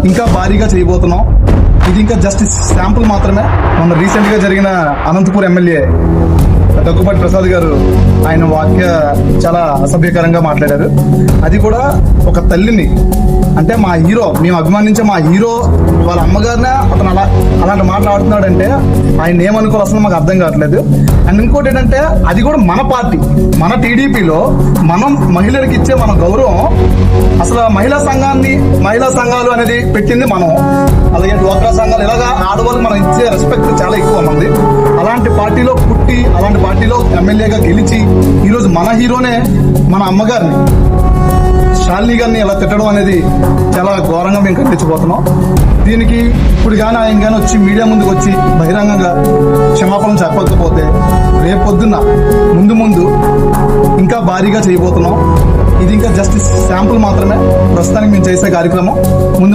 ఇంకా భారీగా చేయబోతున్నాం. ఇది ఇంకా జస్ట్ శాంపుల్ మాత్రమే. మొన్న రీసెంట్ గా జరిగిన అనంతపూర్ ఎమ్మెల్యే దగ్గుబాటి ప్రసాద్ గారు ఆయన వాక్య చాలా అసభ్యకరంగా మాట్లాడారు. అది కూడా ఒక తల్లిని, అంటే మా హీరో, మేము అభిమానించే మా హీరో వాళ్ళ అమ్మగారినే అతను అలాంటి మాట్లాడుతున్నాడంటే ఆయన ఏమనుకోవాలి అసలు మాకు అర్థం కావట్లేదు. అండ్ ఇంకోటి ఏంటంటే అది కూడా మన పార్టీ, మన టీడీపీలో మనం మహిళలకు ఇచ్చే మన గౌరవం, అసలు మహిళా సంఘాలు అనేది పెట్టింది మనం. అలాగే డ్వాక్రా సంఘాలు, ఇలాగా ఆడవాళ్ళకి మనం ఇచ్చే రెస్పెక్ట్ చాలా ఎక్కువ మంది. అలాంటి పార్టీలో పుట్టి, అలాంటి పార్టీలో ఎమ్మెల్యేగా గెలిచి ఈరోజు మన హీరోనే మన అమ్మగారిని, శాలిని గారిని ఇలా తిట్టడం అనేది చాలా ఘోరంగా మేము ఖండించబోతున్నాం. దీనికి ఇప్పుడు కానీ ఆయన కానీ వచ్చి మీడియా ముందుకు వచ్చి బహిరంగంగా క్షమాపణ చెప్పకపోతే రేపొద్దున్న ముందు ఇంకా భారీగా చేయబోతున్నాం. ఇది ఇంకా జస్ట్ శాంపుల్ మాత్రమే. ప్రస్తుతానికి మేము చేసే కార్యక్రమం ముందు